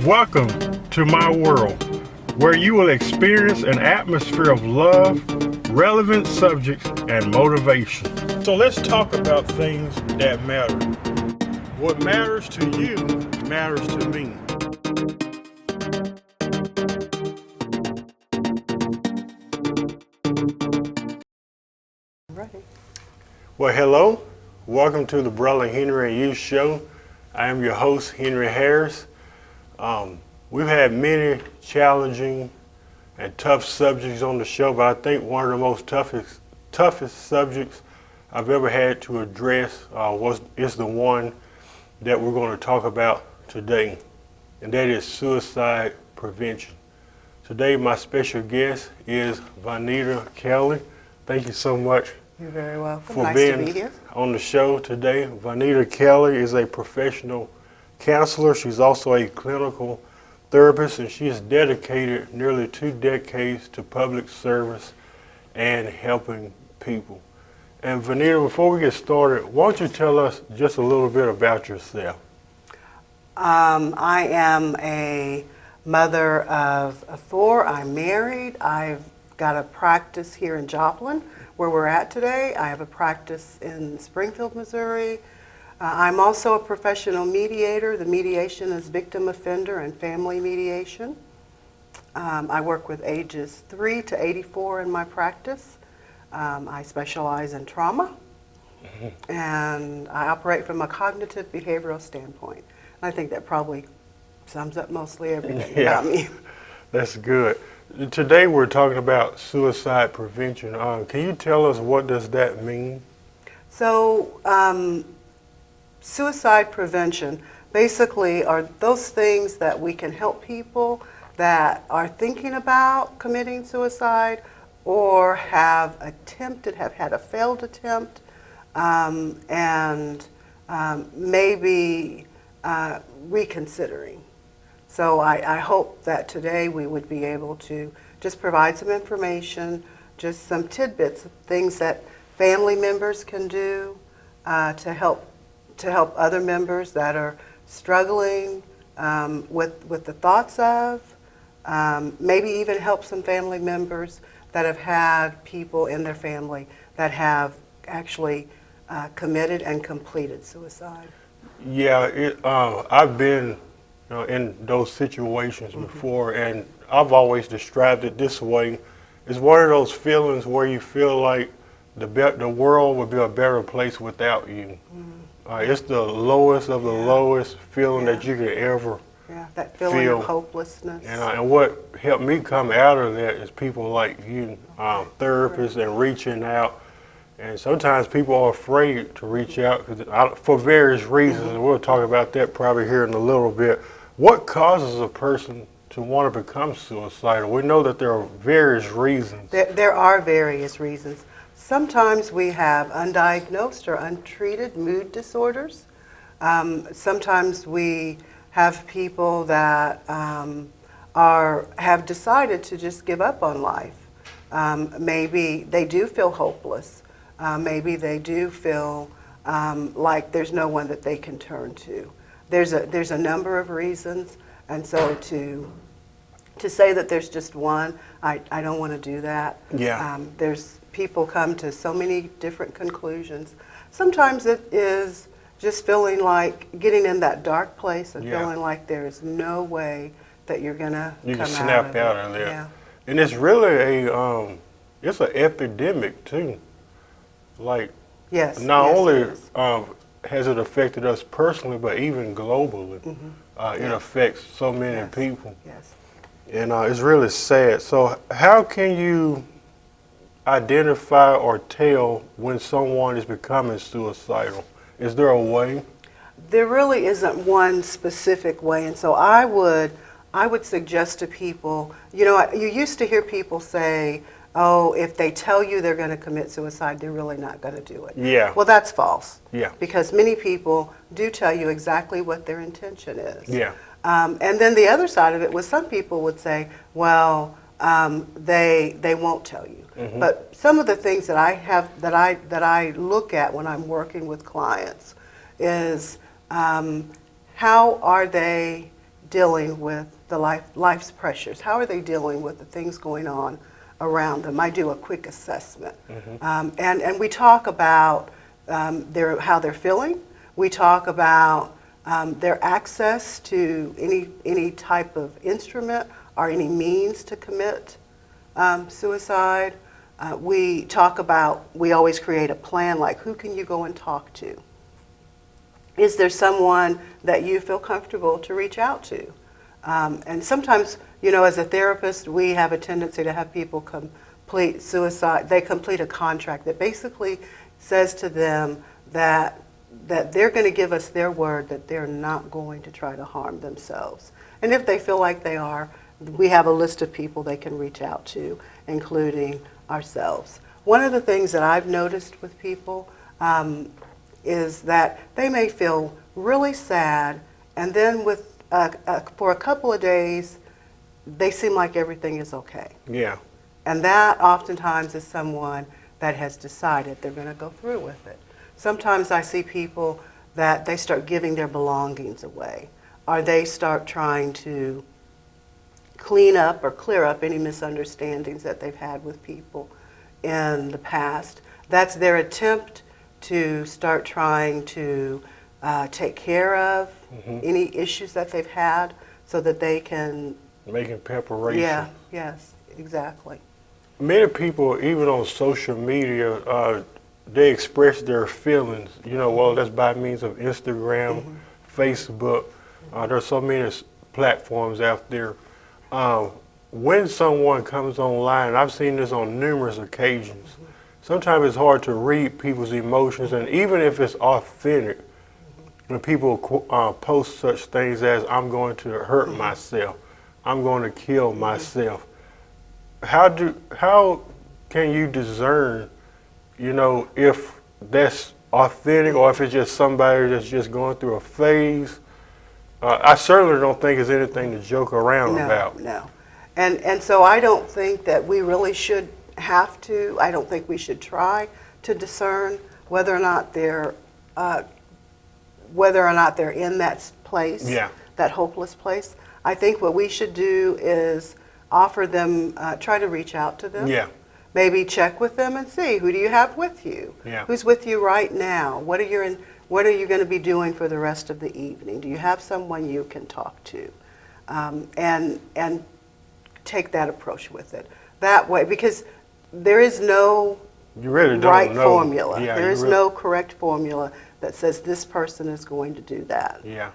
Welcome to my world, where you will experience an atmosphere of love, relevant subjects, and motivation. So let's talk about things that matter. What matters to you matters to me. Ready. Well, hello. Welcome to the Brother Henry and You Show. I am your host, Henry Harris. We've had many challenging and tough subjects on the show, but I think one of the most toughest subjects I've ever had to address is the one that we're going to talk about today, and that is suicide prevention. Today, my special guest is Vonita Kelly. Thank you so much. You're very welcome. For nice being to be here. on the show today. Vonita Kelly is a professional counselor. She's also a clinical therapist, and she has dedicated nearly 2 decades to public service and helping people. And Vonita, before we get started, why don't you tell us just a little bit about yourself? I am a mother of 4. I'm married. I've got a practice here in Joplin, where we're at today. I have a practice in Springfield, Missouri. I'm also a professional mediator. The mediation is victim offender and family mediation. I work with ages 3 to 84 in my practice. I specialize in trauma, and I operate from a cognitive behavioral standpoint. I think that probably sums up mostly everything about me. That's good. Today we're talking about suicide prevention. Can you tell us what does that mean? So, suicide prevention basically are those things that we can help people that are thinking about committing suicide or have had a failed attempt, and maybe reconsidering. So I hope that today we would be able to just provide some information, just some tidbits of things that family members can do to help other members that are struggling with the thoughts of, maybe even help some family members that have had people in their family that have actually committed and completed suicide. Yeah, I've been in those situations before, and I've always described it this way. It's one of those feelings where you feel like the world would be a better place without you. It's the lowest of the lowest feeling that you could ever that feeling of hopelessness. And what helped me come out of that is people like you, therapists, and reaching out. And sometimes people are afraid to reach out for various reasons, and we'll talk about that probably here in a little bit. What causes a person to want to become suicidal? We know that there are various reasons. There are various reasons. Sometimes we have undiagnosed or untreated mood disorders. Sometimes we have people that have decided to just give up on life. Maybe they do feel hopeless. Maybe they do feel like there's no one that they can turn to. There's a number of reasons, and so to say that there's just one, I don't want to do that. Yeah. There's people come to so many different conclusions. Sometimes it is just feeling like getting in that dark place and feeling like there's no way that you're gonna snap out of there. Yeah. And it's really it's an epidemic too. Like, not only has it affected us personally, but even globally, it affects so many people. Yes. And it's really sad. So how can you identify or tell when someone is becoming suicidal? Is there a way? There really isn't one specific way, and so I would suggest to people, you used to hear people say, oh, if they tell you they're going to commit suicide, they're really not going to do it. Yeah. Well, that's false. Yeah. Because many people do tell you exactly what their intention is. Yeah. And then the other side of it was some people would say, well, they won't tell you. But some of the things that I look at when I'm working with clients is how are they dealing with the life's pressures? How are they dealing with the things going on around them? I do a quick assessment. And we talk about how they're feeling. We talk about their access to any type of instrument or any means to commit suicide. We always create a plan, like who can you go and talk to? Is there someone that you feel comfortable to reach out to? And sometimes, as a therapist, we have a tendency to have people complete suicide. They complete a contract that basically says to them that they're going to give us their word that they're not going to try to harm themselves. And if they feel like they are, we have a list of people they can reach out to, including ourselves. One of the things that I've noticed with people is that they may feel really sad, and then for a couple of days, they seem like everything is okay. Yeah. And that oftentimes is someone that has decided they're going to go through with it. Sometimes I see people that they start giving their belongings away, or they start trying to clean up or clear up any misunderstandings that they've had with people in the past. That's their attempt to start trying to take care of any issues that they've had so that they can... Making preparation. Yeah, yes, exactly. Many people, even on social media, they express their feelings, well, that's by means of Instagram, Facebook. There's so many platforms out there. When someone comes online, I've seen this on numerous occasions, sometimes it's hard to read people's emotions, and even if it's authentic, when people post such things as, I'm going to hurt myself, I'm going to kill myself, how can you discern, if that's authentic or if it's just somebody that's just going through a phase? I certainly don't think it's anything to joke around about. No. And so I don't think that we really should have to. I don't think we should try to discern whether or not they're in that place, that hopeless place. I think what we should do is offer them, try to reach out to them. Yeah. Maybe check with them and see, who do you have with you? Yeah. Who's with you right now? What are you going to be doing for the rest of the evening? Do you have someone you can talk to? And take that approach with it. That way, because there is no right formula. Yeah, there is no correct formula that says this person is going to do that. Yeah.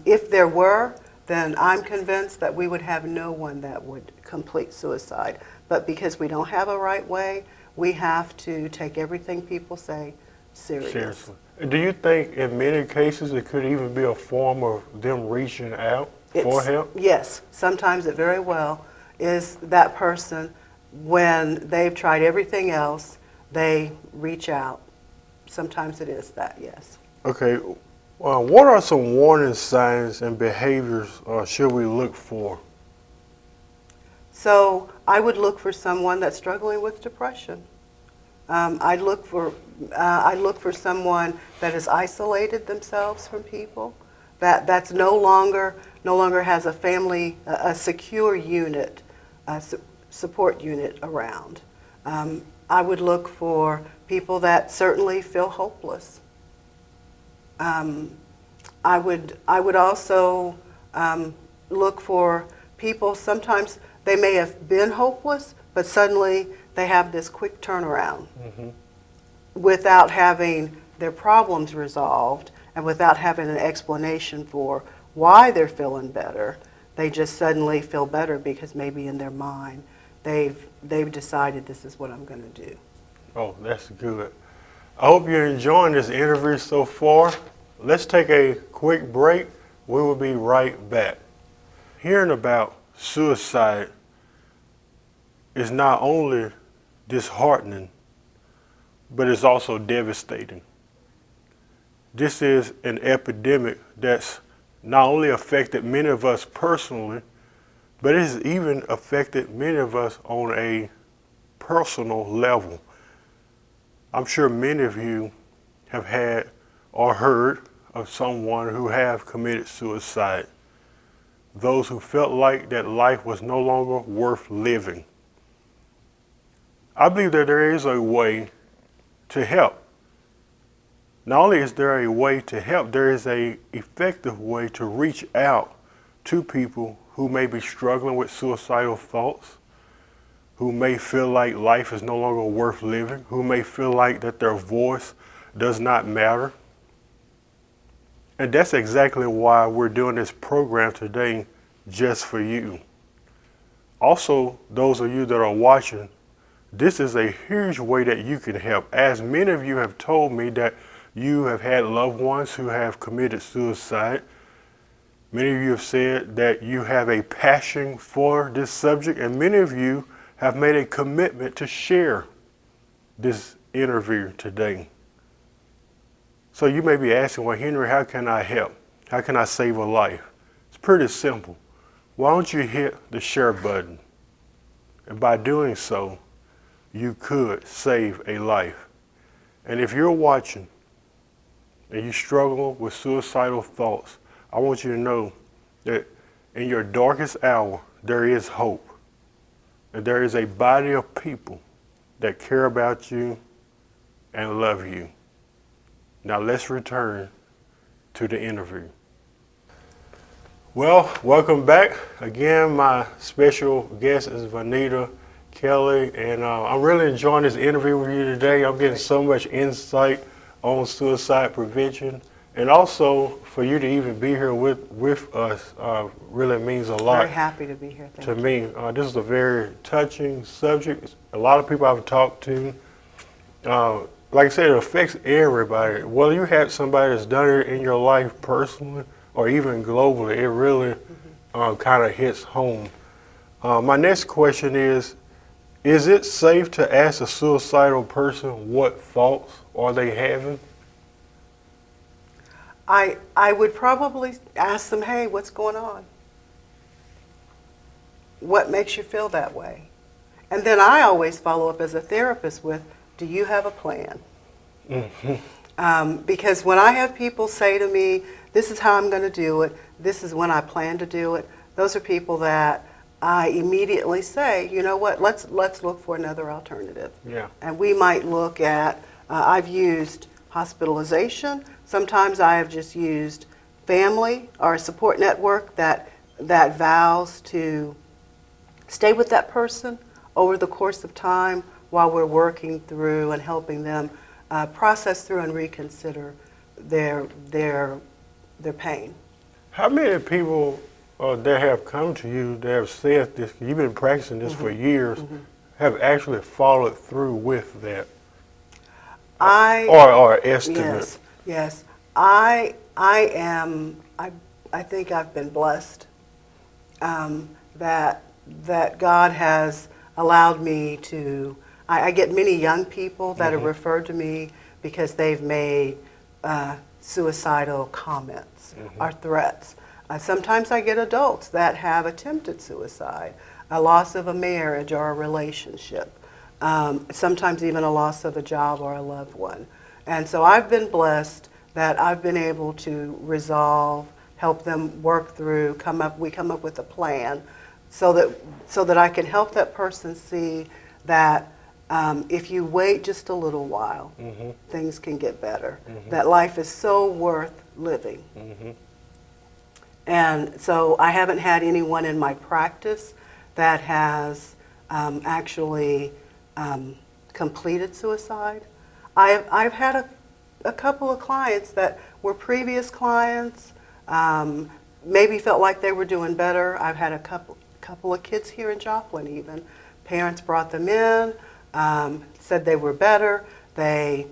If there were, then I'm convinced that we would have no one that would complete suicide. But because we don't have a right way, we have to take everything people say seriously. Do you think in many cases it could even be a form of them reaching out for help? Yes, sometimes it very well is that person, when they've tried everything else, they reach out. Sometimes it is that, yes. Okay, what are some warning signs and behaviors should we look for? So I would look for someone that's struggling with depression. I'd look for someone that has isolated themselves from people, that's no longer has a family, a secure unit, support unit around. I would look for people that certainly feel hopeless. I would also look for people, sometimes they may have been hopeless, but suddenly they have this quick turnaround without having their problems resolved and without having an explanation for why they're feeling better. They just suddenly feel better because maybe in their mind they've decided this is what I'm going to do. Oh, that's good. I hope you're enjoying this interview so far. Let's take a quick break. We will be right back. Hearing about suicide is not only disheartening, but it's also devastating. This is an epidemic that's not only affected many of us personally, but it has even affected many of us on a personal level. I'm sure many of you have had or heard of someone who have committed suicide. those who felt like that life was no longer worth living. I believe that there is a way to help. Not only is there a way to help, there is a effective way to reach out to people who may be struggling with suicidal thoughts, who may feel like life is no longer worth living, who may feel like that their voice does not matter. And that's exactly why we're doing this program today, just for you. Also, those of you that are watching, this is a huge way that you can help. As many of you have told me that you have had loved ones who have committed suicide. Many of you have said that you have a passion for this subject, and many of you have made a commitment to share this interview today. So you may be asking, well, Henry, how can I help? How can I save a life? It's pretty simple. Why don't you hit the share button? And by doing so, you could save a life. And if you're watching and you struggle with suicidal thoughts, I want you to know that in your darkest hour, there is hope. And there is a body of people that care about you and love you. Now let's return to the interview. Well, welcome back. Again, my special guest is Vonita Kelly, and I'm really enjoying this interview with you today. I'm getting so much insight on suicide prevention, and also for you to even be here with us really means a lot. Very happy to be here. Thank to you. me. This is a very touching subject. A lot of people I've talked to, like I said, it affects everybody. Whether you had somebody that's done it in your life personally or even globally, it really kind of hits home. My next question is it safe to ask a suicidal person what thoughts are they having? I would probably ask them, hey, what's going on? What makes you feel that way? And then I always follow up as a therapist with, do you have a plan? Because when I have people say to me, this is how I'm going to do it, this is when I plan to do it, those are people that I immediately say, you know what, let's look for another alternative. Yeah. And we might look at, I've used hospitalization. Sometimes I have just used family or a support network that vows to stay with that person over the course of time while we're working through and helping them process through and reconsider their pain. How many people that have come to you that have said this, you've been practicing this for years, have actually followed through with that? Or estimate? Yes. I think I've been blessed that God has allowed me to. I get many young people that have referred to me because they've made suicidal comments or threats. Sometimes I get adults that have attempted suicide, a loss of a marriage or a relationship, sometimes even a loss of a job or a loved one. And so I've been blessed that I've been able to resolve, help them work through, we come up with a plan so that I can help that person see that if you wait just a little while, things can get better. That life is so worth living. And so I haven't had anyone in my practice that has actually completed suicide. I've had a couple of clients that were previous clients, maybe felt like they were doing better. I've had a couple of kids here in Joplin even. Parents brought them in, said they were better. I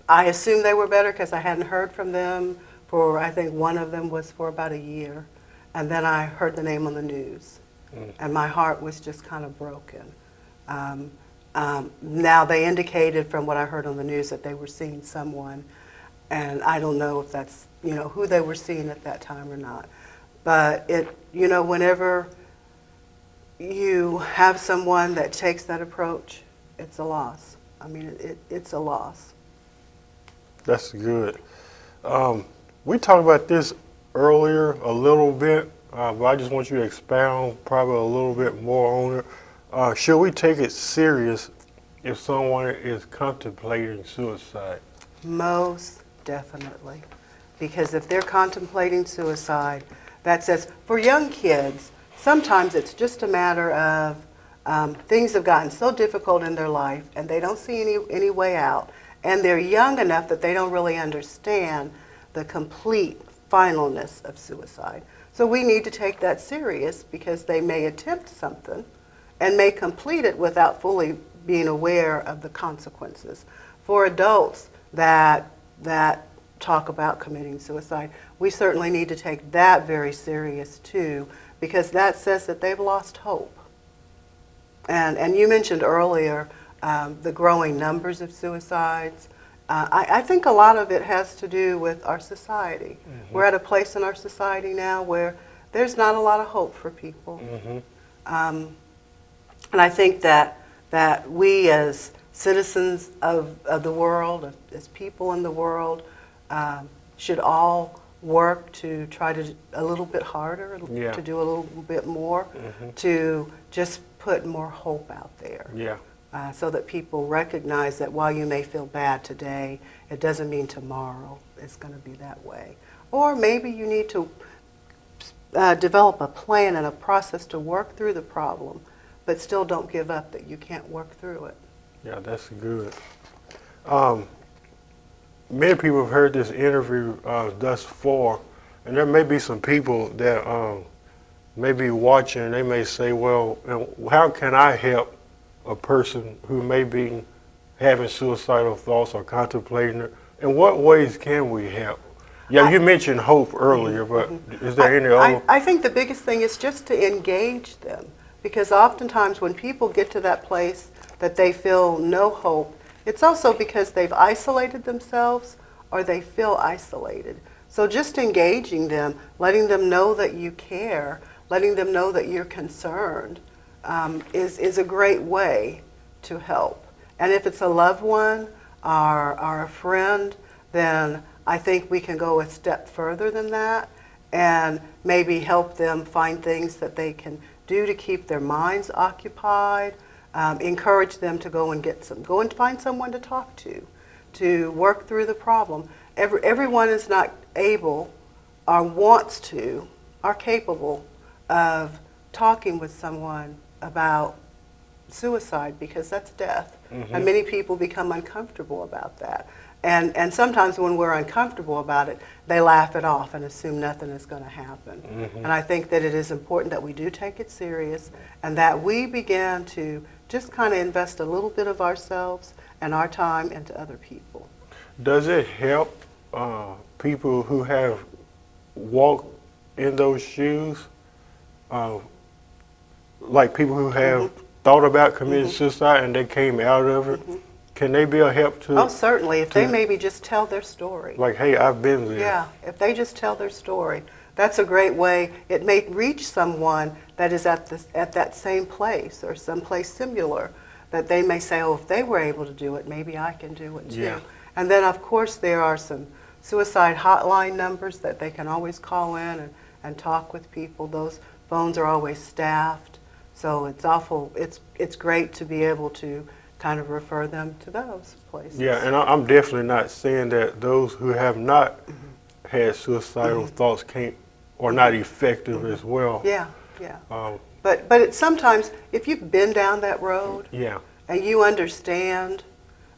assumed they were better because I hadn't heard from them for, I think one of them was for about a year. And then I heard the name on the news. And my heart was just kind of broken. Now they indicated from what I heard on the news that they were seeing someone, and I don't know if that's, who they were seeing at that time or not. But whenever you have someone that takes that approach, it's a loss. I mean, it's a loss. That's good. We talked about this earlier a little bit. but I just want you to expound probably a little bit more on it. Should we take it serious if someone is contemplating suicide? Most definitely. Because if they're contemplating suicide, that says, for young kids, sometimes it's just a matter of things have gotten so difficult in their life and they don't see any way out. And they're young enough that they don't really understand the complete finalness of suicide. So we need to take that serious because they may attempt something and may complete it without fully being aware of the consequences. For adults that talk about committing suicide, we certainly need to take that very serious too, because that says that they've lost hope. And you mentioned earlier the growing numbers of suicides. I think a lot of it has to do with our society. Mm-hmm. We're at a place in our society now where there's not a lot of hope for people. Mm-hmm. And I think that we as citizens of the world, as people in the world, should all work to try to a little bit harder, to do a little bit more, mm-hmm. to just put more hope out there. Yeah. So that people recognize that while you may feel bad today, it doesn't mean tomorrow it's going to be that way. Or maybe you need to develop a plan and a process to work through the problem, but still don't give up that you can't work through it. Yeah, that's good. Many people have heard this interview thus far, and there may be some people that may be watching, and they may say, well, how can I help a person who may be having suicidal thoughts or contemplating it? In what ways can we help? Yeah, you mentioned hope earlier, but is there any other? I think the biggest thing is just to engage them, because oftentimes when people get to that place that they feel no hope, it's also because they've isolated themselves or they feel isolated. So just engaging them, letting them know that you care, letting them know that you're concerned, is a great way to help. And if it's a loved one or a friend, then I think we can go a step further than that and maybe help them find things that they can do to keep their minds occupied, encourage them to go and find someone to talk to work through the problem. Everyone is not able or wants to, are capable of talking with someone about suicide, because that's death. Mm-hmm. And many people become uncomfortable about that. And sometimes when we're uncomfortable about it, they laugh it off and assume nothing is going to happen. Mm-hmm. And I think that it is important that we do take it serious and that we begin to just kind of invest a little bit of ourselves and our time into other people. Does it help people who have walked in those shoes, like people who have mm-hmm. thought about committing mm-hmm. suicide and they came out of it? Mm-hmm. Can they be a help to? Oh, certainly. If they maybe just tell their story. Like, hey, I've been there. Yeah, if they just tell their story, that's a great way. It may reach someone that is at that same place or someplace similar, that they may say, oh, if they were able to do it, maybe I can do it too. Yeah. And then, of course, there are some suicide hotline numbers that they can always call in and talk with people. Those phones are always staffed, so it's great to be able to kind of refer them to those places. Yeah, and I'm definitely not saying that those who have not mm-hmm. had suicidal mm-hmm. thoughts can't or mm-hmm. not effective mm-hmm. as well. Yeah, yeah. But it's sometimes, if you've been down that road yeah. and you understand,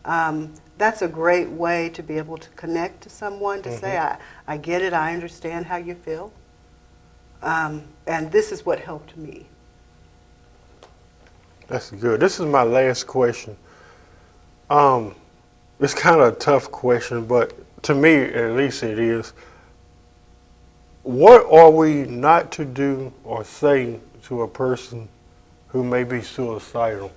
that's a great way to be able to connect to someone, to mm-hmm. say, I get it, I understand how you feel, and this is what helped me. That's good. This is my last question. It's kind of a tough question, but to me, at least it is. What are we not to do or say to a person who may be suicidal?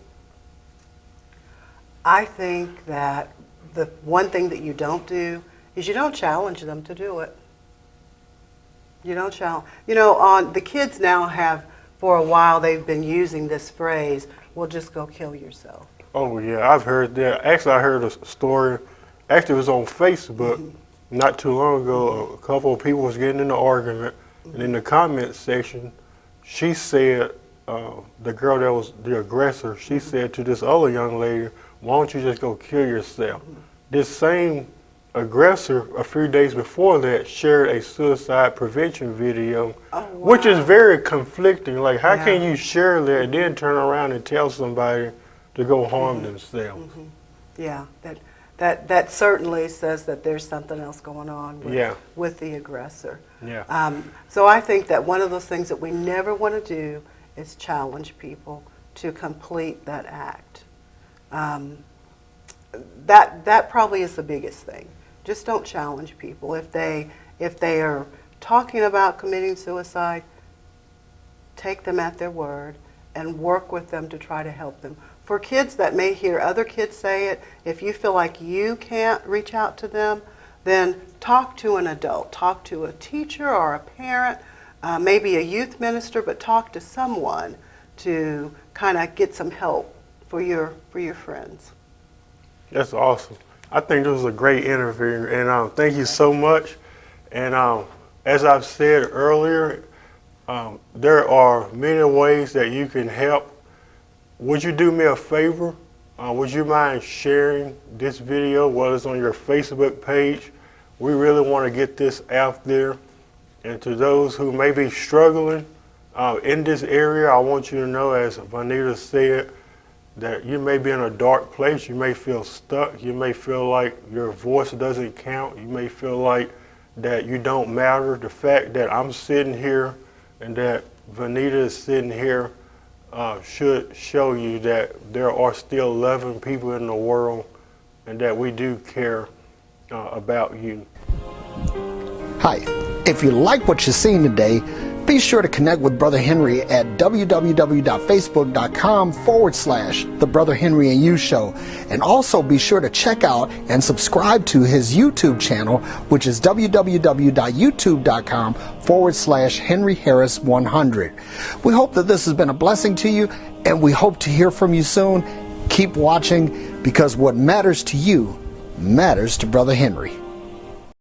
I think that the one thing that you don't do is you don't challenge them to do it. You don't challenge. The kids now have, for a while, they've been using this phrase, well, just go kill yourself. Oh, yeah, I've heard that. Actually, I heard a story. Actually, it was on Facebook not too long ago. A couple of people was getting in an argument, And in the comment section, she said, the girl that was the aggressor, she said to this other young lady, why don't you just go kill yourself? This same aggressor, a few days before that, shared a suicide prevention video, which is very conflicting. Like, how can you share that and then turn around and tell somebody to go harm themselves? Yeah, that certainly says that there's something else going on with the aggressor. So I think that one of those things that we never want to do is challenge people to complete that act. That probably is the biggest thing. Just don't challenge people. If they are talking about committing suicide, take them at their word and work with them to try to help them. For kids that may hear other kids say it, if you feel like you can't reach out to them, then talk to an adult. Talk to a teacher or a parent, maybe a youth minister, but talk to someone to kind of get some help for your friends. That's awesome. I think this was a great interview, and thank you so much. And as I've said earlier, there are many ways that you can help. Would you do me a favor? Would you mind sharing this video, whether it's on your Facebook page? We really want to get this out there. And to those who may be struggling in this area, I want you to know, as Vonita said, that you may be in a dark place, you may feel stuck, you may feel like your voice doesn't count, you may feel like that you don't matter. The fact that I'm sitting here and that Vonita is sitting here should show you that there are still 11 people in the world and that we do care about you. Hi, if you like what you've seen today, be sure to connect with Brother Henry at www.facebook.com/The Brother Henry and You Show. And also be sure to check out and subscribe to his YouTube channel, which is www.youtube.com/Henry Harris 100. We hope that this has been a blessing to you, and we hope to hear from you soon. Keep watching, because what matters to you matters to Brother Henry.